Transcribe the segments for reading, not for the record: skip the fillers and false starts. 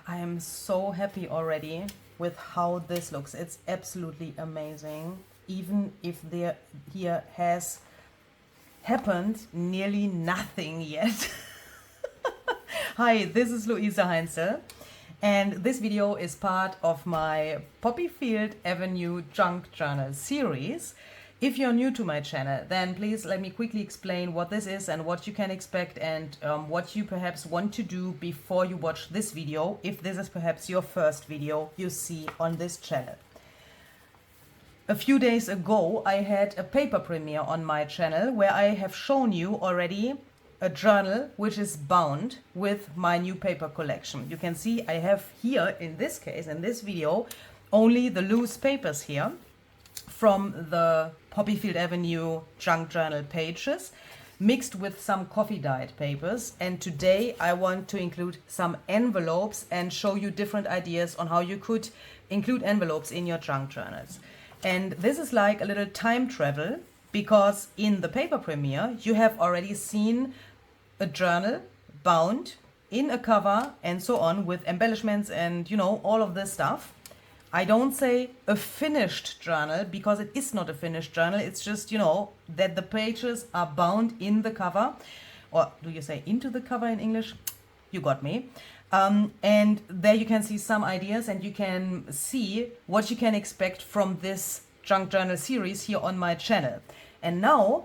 I am so happy already with how this looks. It's absolutely amazing. Even if there here has happened nearly nothing yet. Hi, this is Luise Heinzl, and this video is part of my Poppyfield Avenue Junk Journal series. If you're new to my channel, then please let me quickly explain what this is and what you can expect, and what you perhaps want to do before you watch this video, if this is perhaps your first video you see on this channel. A few days ago I had a paper premiere on my channel where I have shown you already a journal which is bound with my new paper collection. You can see I have here, in this case, in this video, only the loose papers here from the Poppyfield Avenue Junk Journal pages, mixed with some coffee dyed papers. And today I want to include some envelopes and show you different ideas on how you could include envelopes in your junk journals. And this is like a little time travel, because in the paper premiere you have already seen a journal bound in a cover and so on, with embellishments and, you know, all of this stuff. I don't say a finished journal, because it is not a finished journal. It's just, you know, that the pages are bound in the cover. Or do you say into the cover in English? You got me. And there you can see some ideas, and you can see what you can expect from this junk journal series here on my channel. And now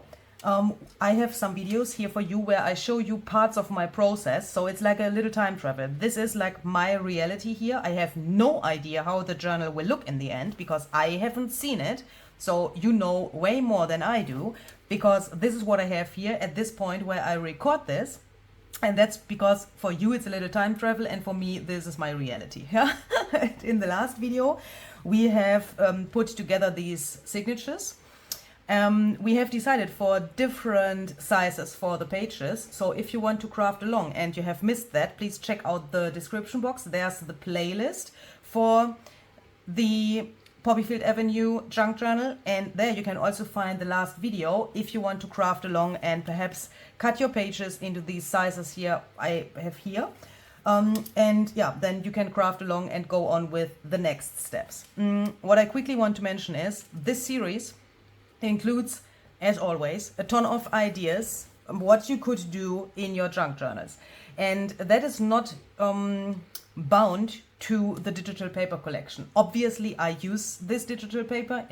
I have some videos here for you where I show you parts of my process. So it's like a little time travel. This is like my reality here. I have no idea how the journal will look in the end, because I haven't seen it. So you know way more than I do, because this is what I have here at this point where I record this. And that's because for you it's a little time travel, and for me this is my reality. In the last video we have put together these signatures. We have decided for different sizes for the pages. So if you want to craft along and you have missed that, please check out the description box. There's the playlist for the Poppyfield Avenue Junk Journal, and there you can also find the last video if you want to craft along and perhaps cut your pages into these sizes here I have here. And yeah, then you can craft along and go on with the next steps. What I quickly want to mention is this series includes, as always, a ton of ideas what you could do in your junk journals, and that is not bound to the digital paper collection. Obviously I use this digital paper,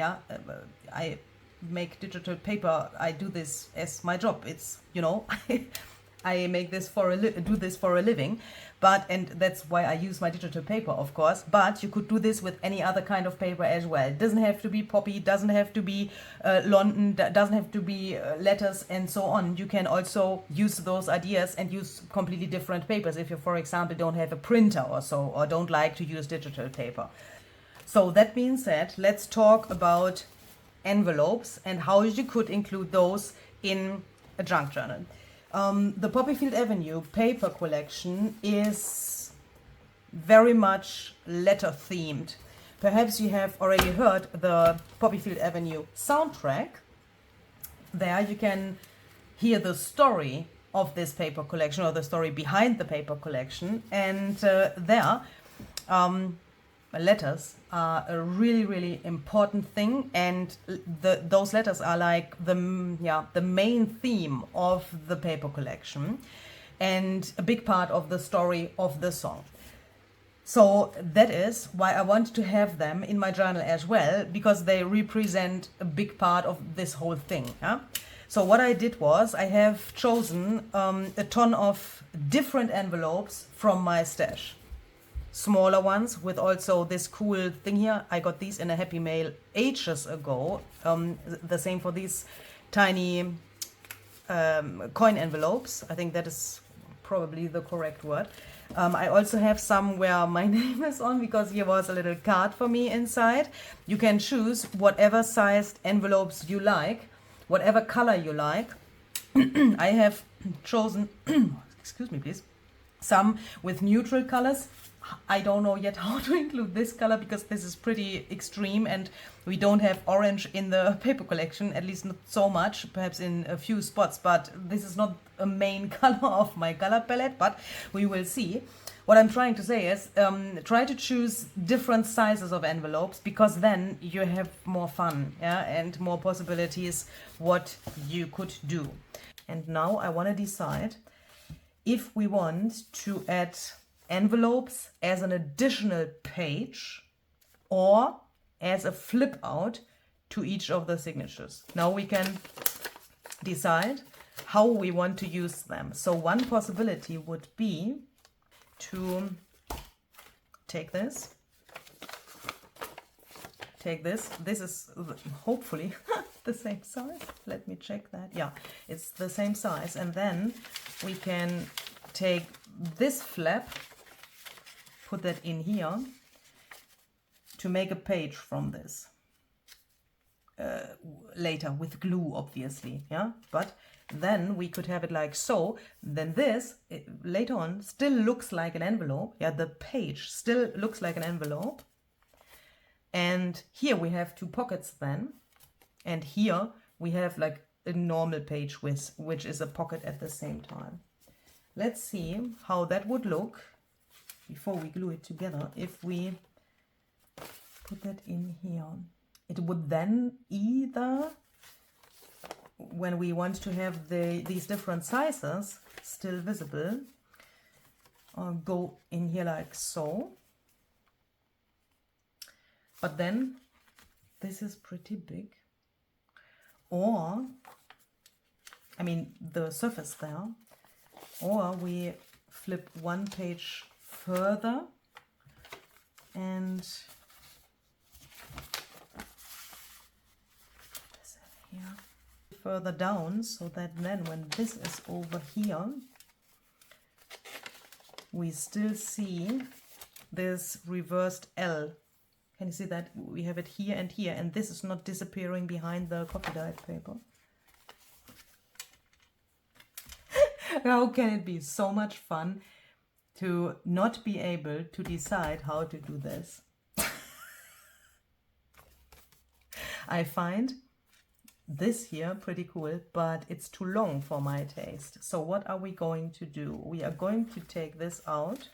I make digital paper, I do this as my job. It's, you know, I make this for do this for a living, and that's why I use my digital paper, of course. But you could do this with any other kind of paper as well. It doesn't have to be Poppy, doesn't have to be London, doesn't have to be letters and so on. You can also use those ideas and use completely different papers if you, for example, don't have a printer or so, or don't like to use digital paper. So that being said, let's talk about envelopes and how you could include those in a junk journal. The Poppyfield Avenue paper collection is very much letter themed. Perhaps you have already heard the Poppyfield Avenue soundtrack. There you can hear the story of this paper collection, or the story behind the paper collection, and there letters are a really important thing, and those letters are like the main theme of the paper collection and a big part of the story of the song. So that is why I want to have them in my journal as well, because they represent a big part of this whole thing. So what I did was I have chosen a ton of different envelopes from my stash. Smaller ones with also this cool thing here. I got these in a Happy Mail ages ago. The same for these tiny coin envelopes. I think that is probably the correct word. I also have some where my name is on, because here was a little card for me inside. You can choose whatever sized envelopes you like, whatever color you like. I have chosen, excuse me please. Some with neutral colors. I don't know yet how to include this color because this is pretty extreme and we don't have orange in the paper collection, at least not so much, perhaps in a few spots, but this is not a main color of my color palette, but we will see. What I'm trying to say is try to choose different sizes of envelopes because then you have more fun, yeah, and more possibilities what you could do. And now I want to decide if we want to add envelopes as an additional page or as a flip out to each of the signatures. Now we can decide how we want to use them. So one possibility would be to take this. This is hopefully the same size. Let me check that. Yeah, it's the same size. And then we can take this flap, put that in here to make a page from this later with glue, obviously, yeah, but then we could have it like so. Then this later on still looks like an envelope, yeah, the page still looks like an envelope, and here we have two pockets then, and here we have like a normal page with which is a pocket at the same time. Let's see how that would look before we glue it together. If we put that in here, it would then either, when we want to have these different sizes still visible, go in here like so. But then this is pretty big. Or, I mean, the surface there. Or we flip one page further and here further down, so that then when this is over here we still see this reversed L. Can you see that? We have it here and here, and this is not disappearing behind the coffee dyed paper. How can it be so much fun to not be able to decide how to do this? I find this here pretty cool, but it's too long for my taste. So what are we going to do? We are going to take this out.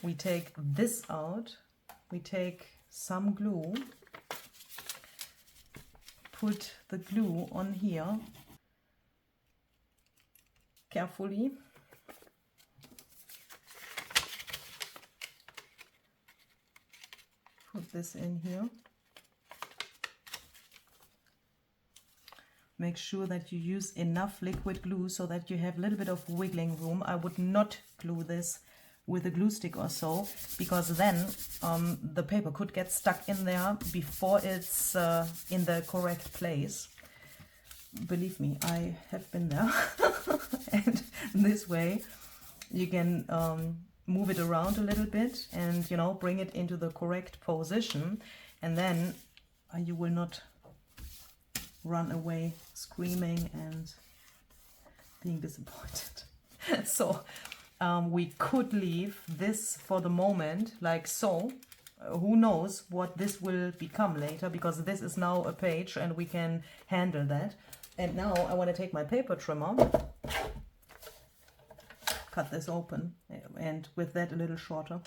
We take this out. We take some glue. Put the glue on here. Carefully. Put this in here. Make sure that you use enough liquid glue so that you have a little bit of wiggling room. I would not glue this with a glue stick or so, because then the paper could get stuck in there before it's in the correct place. Believe me, I have been there. And this way you can move it around a little bit and, you know, bring it into the correct position, and then you will not run away screaming and being disappointed. So we could leave this for the moment like so. Who knows what this will become later, because this is now a page and we can handle that. And now I want to take my paper trimmer, cut this open, and with that a little shorter.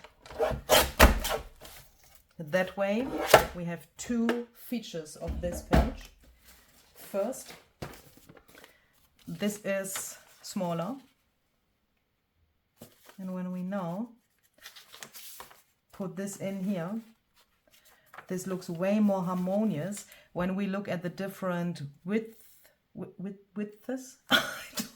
That way we have two features of this page. First, this is smaller, and when we now put this in here, this looks way more harmonious when we look at the different widths. I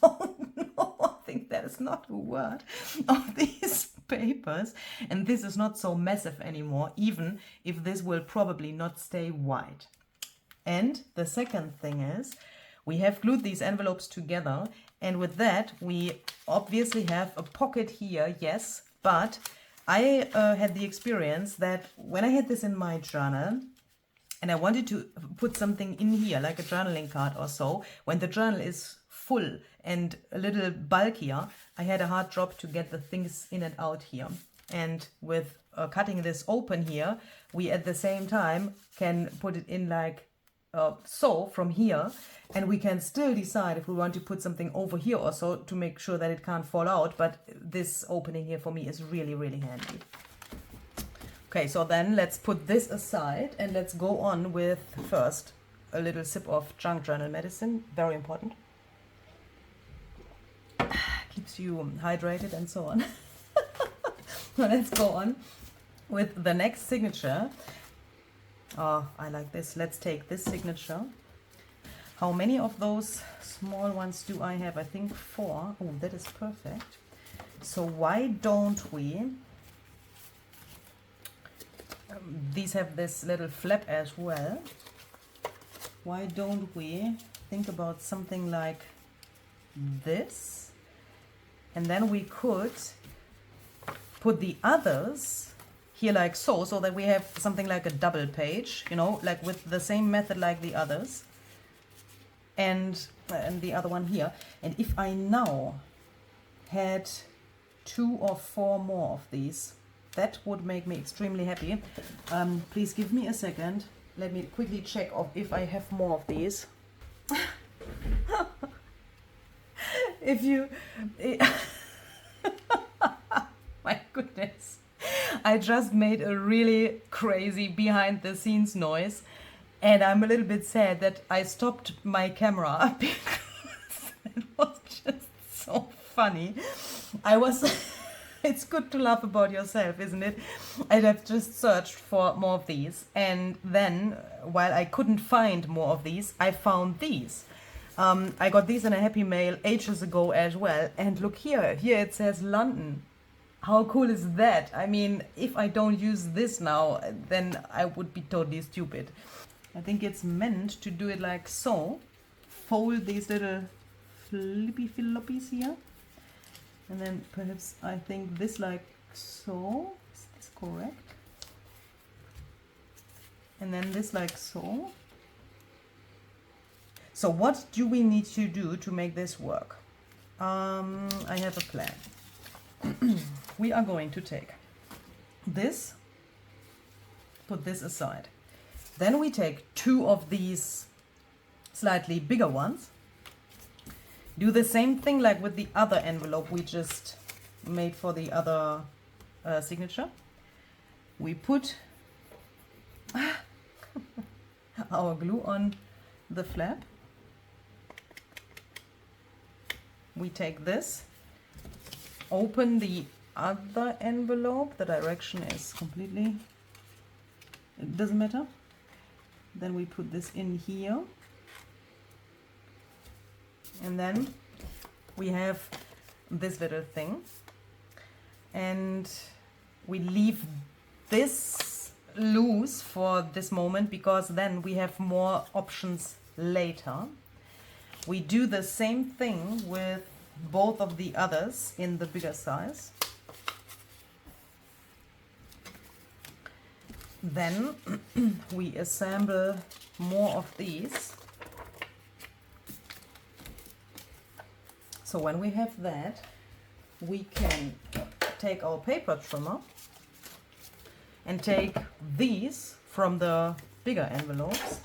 don't know, I think that is not a word, of these papers, and this is not so massive anymore, even if this will probably not stay wide. And the second thing is, we have glued these envelopes together, and with that we obviously have a pocket here, yes, but I had the experience that when I had this in my journal and I wanted to put something in here, like a journaling card or so, when the journal is full and a little bulkier, I had a hard job to get the things in and out here. And with cutting this open here, we at the same time can put it in like so from here, and we can still decide if we want to put something over here also to make sure that it can't fall out. But this opening here for me is really, really handy. Okay, so then let's put this aside and let's go on with first a little sip of junk journal medicine. Very important. Keeps you hydrated and so on. Let's go on with the next signature. Oh, I like this. Let's take this signature. How many of those small ones do I have? I think 4. Oh, that is perfect. So why don't we... these have this little flap as well. Why don't we think about something like this? And then we could put the others here like so, so that we have something like a double page, you know, like with the same method like the others. And the other one here. And if I now had 2 or 4 more of these, that would make me extremely happy. Please give me a second. Let me quickly check if I have more of these. If you... my goodness. I just made a really crazy behind the scenes noise. And I'm a little bit sad that I stopped my camera because it was just so funny. It's good to laugh about yourself, isn't it? I have just searched for more of these. And then, while I couldn't find more of these, I found these. I got these in a Happy Mail ages ago as well. And look here. Here it says London. How cool is that? I mean, if I don't use this now, then I would be totally stupid. I think it's meant to do it like so. Fold these little flippy floppies here. And then perhaps I think this like so. Is this correct? And then this like so. So what do we need to do to make this work? I have a plan. We are going to take this, put this aside. Then we take 2 of these slightly bigger ones. Do the same thing like with the other envelope we just made for the other signature. We put our glue on the flap. We take this, open the other envelope. The direction is completely, it doesn't matter. Then we put this in here. And then we have this little thing. And we leave this loose for this moment because then we have more options later. We do the same thing with both of the others in the bigger size. Then we assemble more of these. So when we have that, we can take our paper trimmer and take these from the bigger envelopes.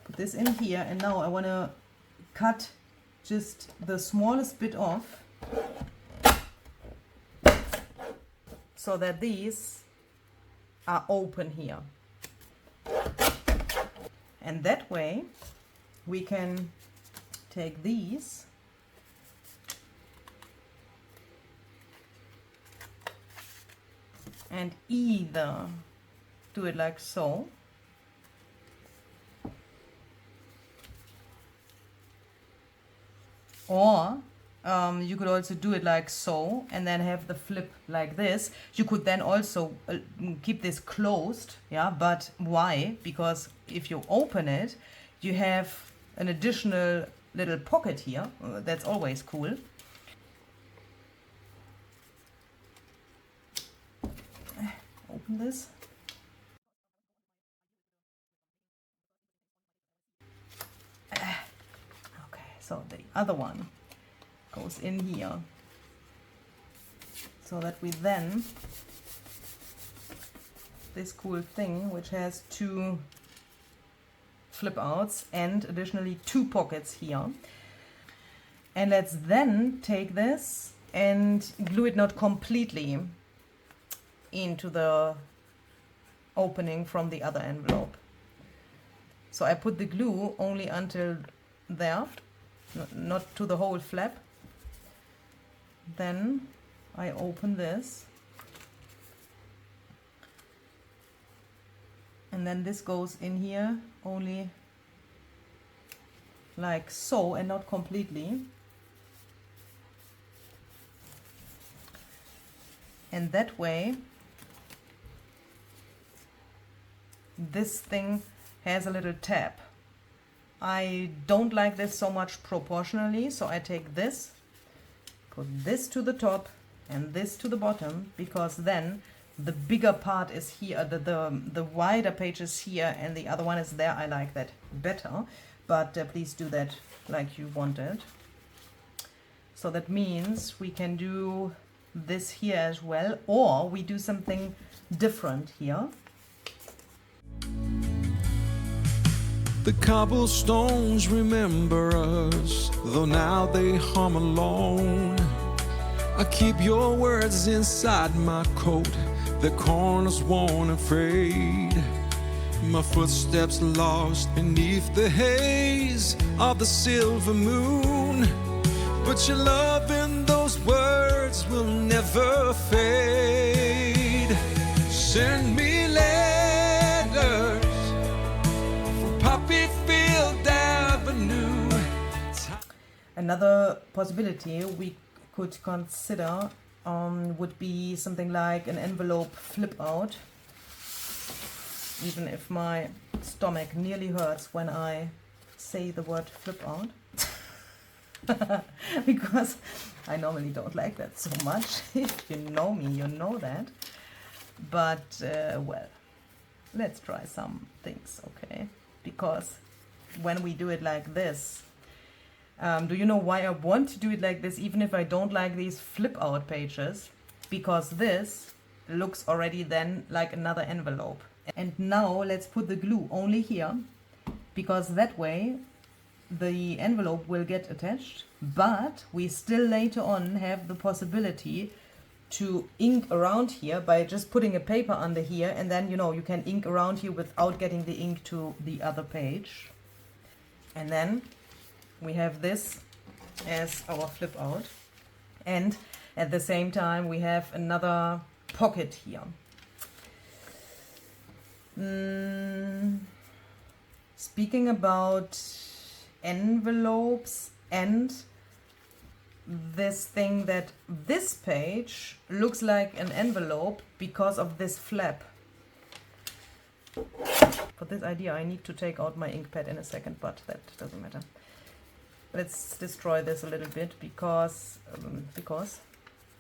Put this in here, and now I want to cut just the smallest bit off so that these are open here. And that way we can take these and either do it like so, or you could also do it like so and then have the flip like this. You could then also keep this closed, yeah, but why? Because if you open it, you have an additional little pocket here. That's always cool. Open this. Okay, so the other one goes in here. So that we then, this cool thing, which has 2 flip outs and additionally 2 pockets here. And let's then take this and glue it not completely into the opening from the other envelope. So I put the glue only until there, not to the whole flap. Then I open this, and then this goes in here only like so and not completely. And that way this thing has a little tab. I don't like this so much proportionally, so I take this, put this to the top and this to the bottom, because then the bigger part is here, the wider page is here and the other one is there. I like that better, but please do that like you want it. So that means we can do this here as well, or we do something different here. The cobblestones remember us, though now they hum alone. I keep your words inside my coat, the corners worn and frayed. My footsteps lost beneath the haze of the silver moon. But your love in those words will never fade. Send me letters from Poppyfield Avenue. Another possibility we could consider would be something like an envelope flip out, even if my stomach nearly hurts when I say the word flip out. Because I normally don't like that so much. If you know me, you know that. But, well, let's try some things, okay? Because when we do it like this, do you know why I want to do it like this, even if I don't like these flip out pages? Because this looks already then like another envelope. And now let's put the glue only here, because that way the envelope will get attached, but we still later on have the possibility to ink around here by just putting a paper under here, and then, you know, you can ink around here without getting the ink to the other page. And then we have this as our flip out, and at the same time we have another pocket here. Speaking about envelopes and this thing, that this page looks like an envelope because of this flap. For this idea I need to take out my ink pad in a second, but that doesn't matter. Let's destroy this a little bit because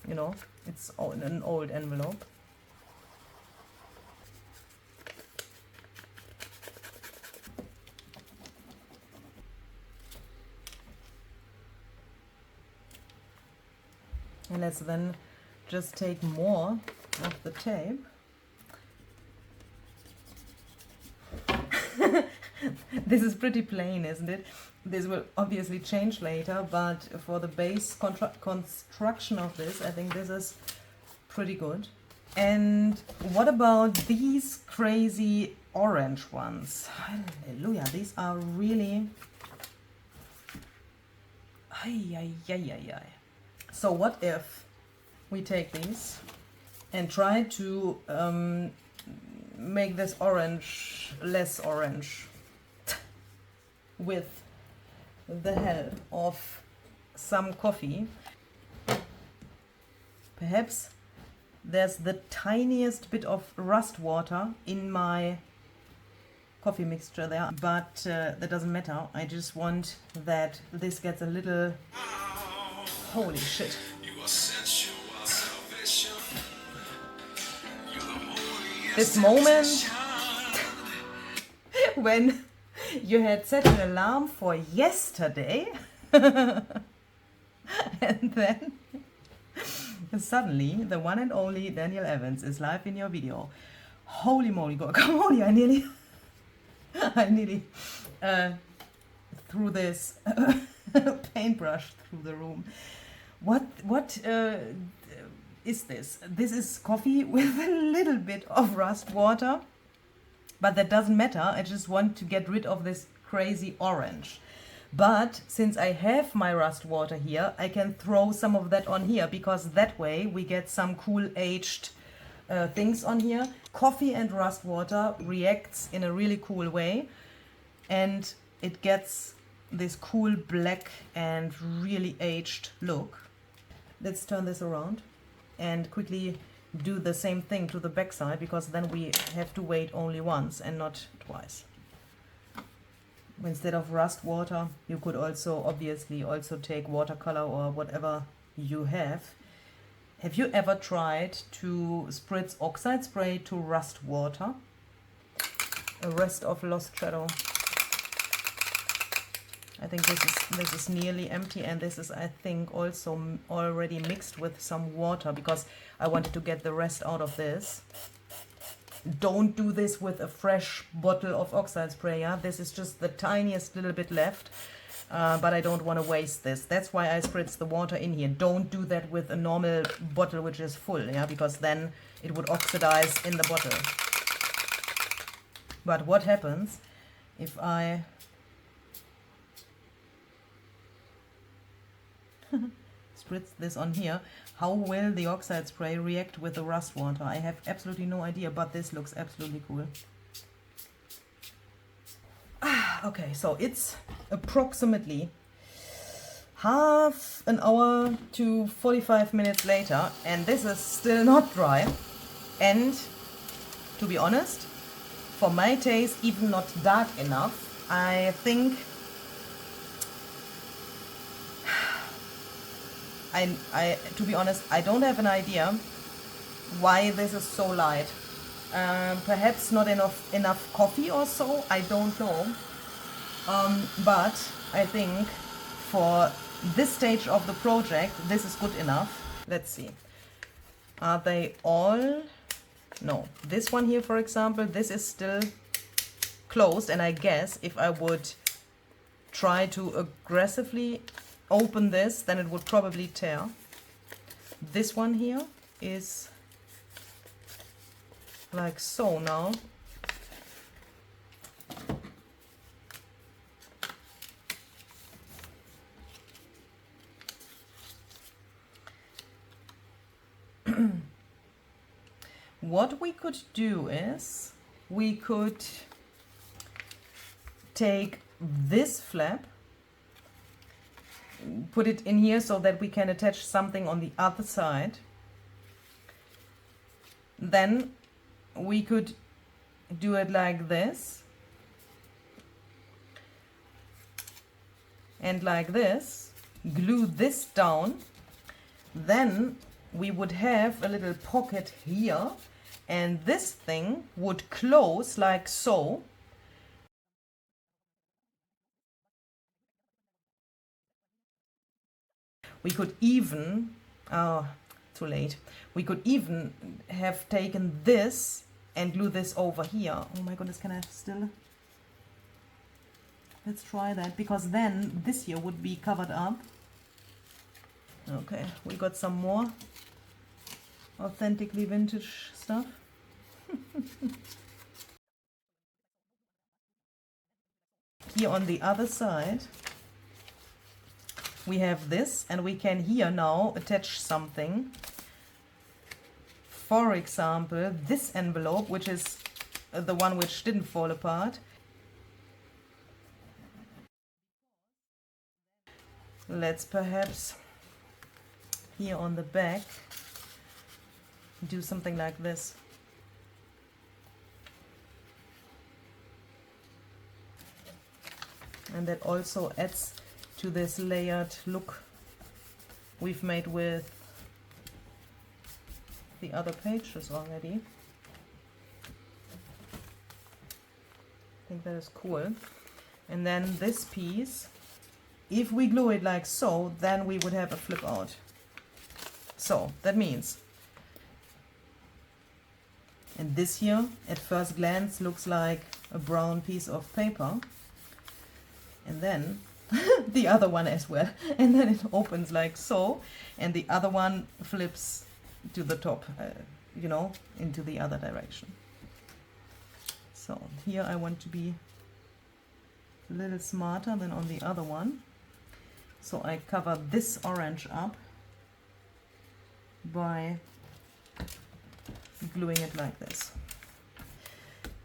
you know, it's an old envelope. And let's then just take more of the tape. This is pretty plain, isn't it? This will obviously change later, but for the base construction of this, I think this is pretty good. And what about these crazy orange ones? Hallelujah, these are really... Ay. So what if we take these and try to make this orange less orange with the help of some coffee? Perhaps there's the tiniest bit of rust water in my coffee mixture there, but that doesn't matter. I just want that this gets a little... Holy shit. This moment when you had set an alarm for yesterday And then suddenly the one and only Daniel Evans is live in your video. Holy moly guacamole, I nearly threw this paintbrush through the room. What is this? This is coffee with a little bit of rust water, but that doesn't matter. I just want to get rid of this crazy orange. But since I have my rust water here, I can throw some of that on here, because that way we get some cool aged things on here. Coffee and rust water reacts in a really cool way, and it gets this cool black and really aged look. Let's turn this around and quickly do the same thing to the back side, because then we have to wait only once and not twice. Instead of rust water, you could also obviously also take watercolor or whatever you have. Have you ever tried to spritz oxide spray to rust water? Arrest of Lost Shadow. I think this is nearly empty, and this is, I think, also already mixed with some water, because I wanted to get the rest out of this. Don't do this with a fresh bottle of oxide spray, yeah? This is just the tiniest little bit left, but I don't want to waste this. That's why I spritz the water in here. Don't do that with a normal bottle which is full, yeah? Because then it would oxidize in the bottle. But what happens if I spritz this on here? How will the oxide spray react with the rust water? I have absolutely no idea, but this looks absolutely cool. Okay, so it's approximately half an hour to 45 minutes later, and this is still not dry. And to be honest, for my taste, even not dark enough. I think to be honest, I don't have an idea why this is so light. Perhaps not enough coffee or so, I don't know. But I think for this stage of the project, this is good enough. Let's see. Are they all? No. This one here, for example, this is still closed, and I guess if I would try to aggressively open this, then it would probably tear. This one here is like so now. What we could do is we could take this flap, put it in here so that we can attach something on the other side. Then we could do it like this and like this, glue this down. Then we would have a little pocket here, and this thing would close like so. We could even, too late. We could even have taken this and glue this over here. Oh my goodness, can I still? Let's try that, because then this here would be covered up. Okay, we got some more authentically vintage stuff. Here on the other side, we have this, and we can here now attach something. For example, this envelope, which is the one which didn't fall apart. Let's perhaps here on the back do something like this. And that also adds to this layered look we've made with the other pages already. I think that is cool. And then this piece if we glue it like so, then we would have a flip out. So that means, and this here at first glance looks like a brown piece of paper, and then the other one as well, and then it opens like so, and the other one flips to the top, you know, into the other direction. So here I want to be a little smarter than on the other one. So I cover this orange up by gluing it like this.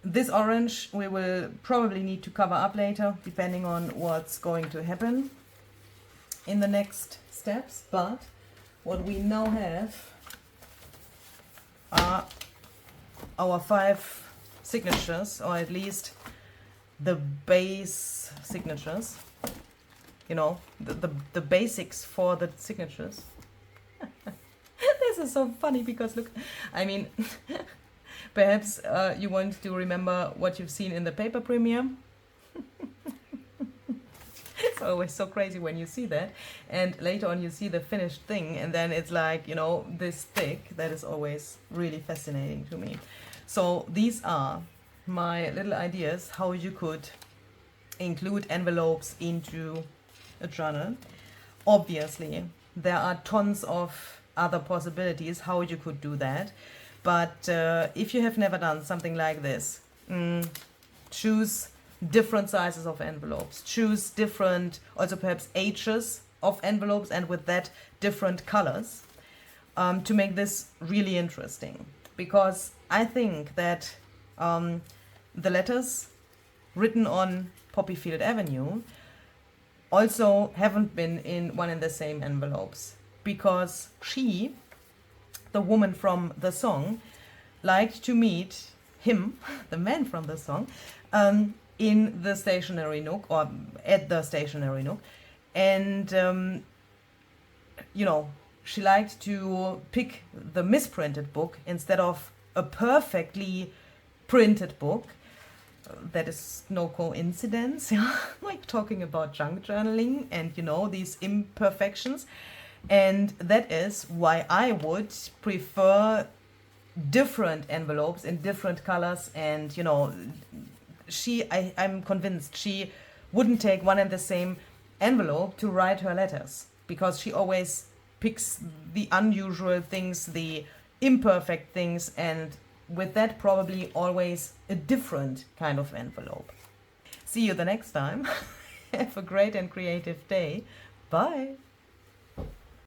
This orange we will probably need to cover up later, depending on what's going to happen in the next steps. But what we now have are our 5 signatures, or at least the base signatures, you know, the basics for the signatures. This is so funny because look, I mean, perhaps you want to remember what you've seen in the paper premiere. It's always so crazy when you see that, and later on you see the finished thing, and then it's like, you know, this thick. That is always really fascinating to me. So these are my little ideas how you could include envelopes into a journal. Obviously, there are tons of other possibilities how you could do that, but if you have never done something like this, choose different sizes of envelopes, choose different, also perhaps ages of envelopes, and with that different colors, to make this really interesting. Because I think that the letters written on Poppyfield Avenue also haven't been in one and the same envelopes, because she, the woman from the song, liked to meet him, the man from the song, in the stationery nook, or at the stationery nook, and you know, she liked to pick the misprinted book instead of a perfectly printed book. That is no coincidence. Like talking about junk journaling and, you know, these imperfections. And that is why I would prefer different envelopes in different colors. And, you know, I'm convinced she wouldn't take one and the same envelope to write her letters, because she always picks the unusual things, the imperfect things, and with that probably always a different kind of envelope. See you the next time. Have a great and creative day. Bye.